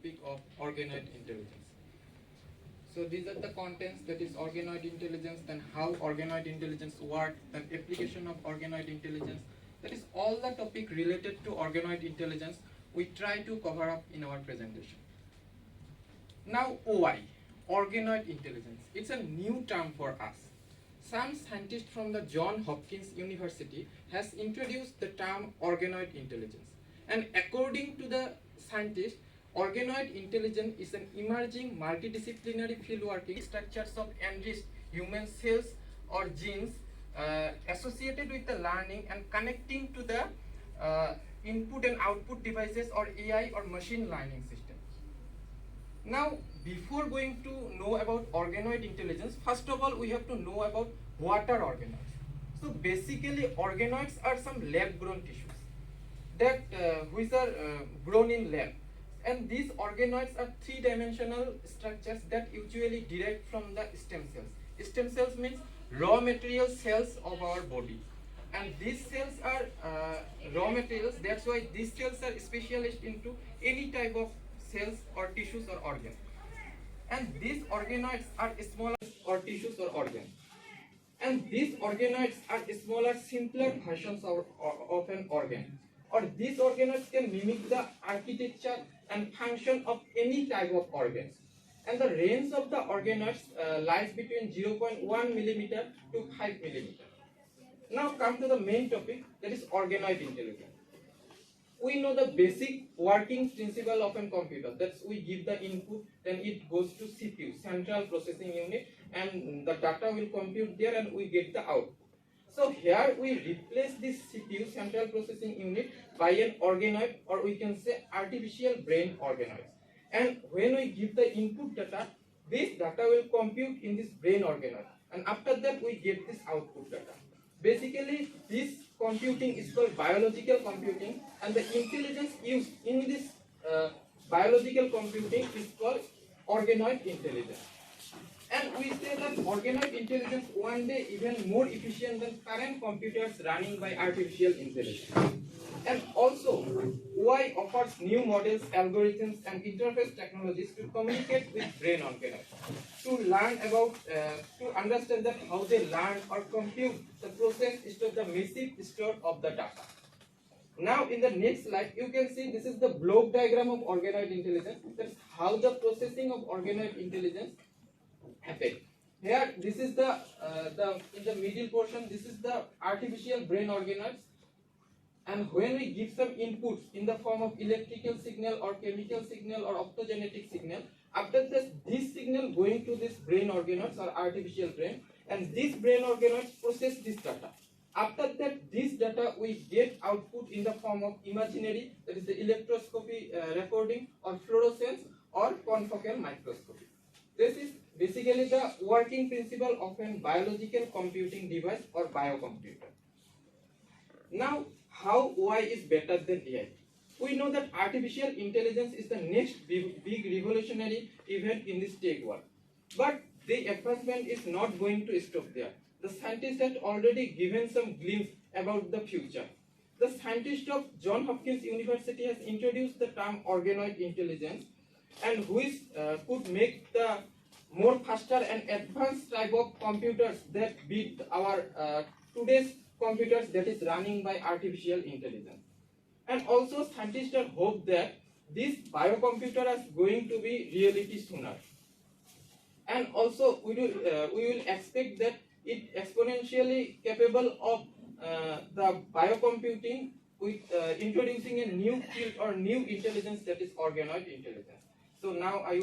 topic of organoid intelligence. So these are the contents, that is organoid intelligence, then how organoid intelligence works, then application of organoid intelligence. That is all the topic related to organoid intelligence we try to cover up in our presentation. Now OI, organoid intelligence. It's a new term for us. Some scientist from the Johns Hopkins University has introduced the term organoid intelligence. And according to the scientist, organoid intelligence is an emerging multidisciplinary field working structures of enriched human cells or genes associated with the learning and connecting to the input and output devices or AI or machine learning system. Now, before going to know about organoid intelligence, first of all, we have to know about what are organoids. So basically, organoids are some lab-grown tissues that which are grown in lab. And these organoids are three-dimensional structures that usually derived from the stem cells. Stem cells means raw material cells of our body. And these cells are raw materials, that's why these cells are specialized into any type of cells or tissues or organs. And these organoids are smaller or tissues or organs. And these organoids are smaller, simpler versions of an organ. Or these organoids can mimic the architecture and function of any type of organs. And the range of the organoids lies between 0.1 millimeter to 5 millimeter. Now come to the main topic, that is organoid intelligence. We know the basic working principle of a computer. That's we give the input, then it goes to CPU, central processing unit, and the data will compute there and we get the output. So here we replace this CPU, central processing unit, by an organoid, or we can say artificial brain organoids. And when we give the input data, this data will compute in this brain organoid. And after that we get this output data. Basically, this computing is called biological computing, and the intelligence used in this biological computing is called organoid intelligence. And we say that organoid intelligence one day even more efficient than current computers running by artificial intelligence. And also, UI offers new models, algorithms, and interface technologies to communicate with brain organoids, to learn about, to understand that how they learn or compute the process store the massive store of the data. Now, in the next slide, you can see this is the block diagram of organoid intelligence. That's how the processing of organoid intelligence happens. Here, this is the in the middle portion, this is the artificial brain organoids. And when we give some inputs in the form of electrical signal or chemical signal or optogenetic signal, after this signal going to this brain organoids or artificial brain, and this brain organoids process this data. After that, this data we get output in the form of imaginary, that is the electroscopy recording, or fluorescence, or confocal microscopy. This is basically the working principle of a biological computing device or biocomputer. Now, how OI is better than AI? We know that artificial intelligence is the next big revolutionary event in this tech world. But the advancement is not going to stop there. The scientists have already given some glimpse about the future. The scientist of Johns Hopkins University has introduced the term organoid intelligence, and which could make the more faster and advanced type of computers that beat our today's computers that is running by artificial intelligence. And also scientists hope that this biocomputer is going to be reality sooner. And also we will expect that it exponentially capable of the biocomputing with introducing a new field or new intelligence, that is organoid intelligence. So now I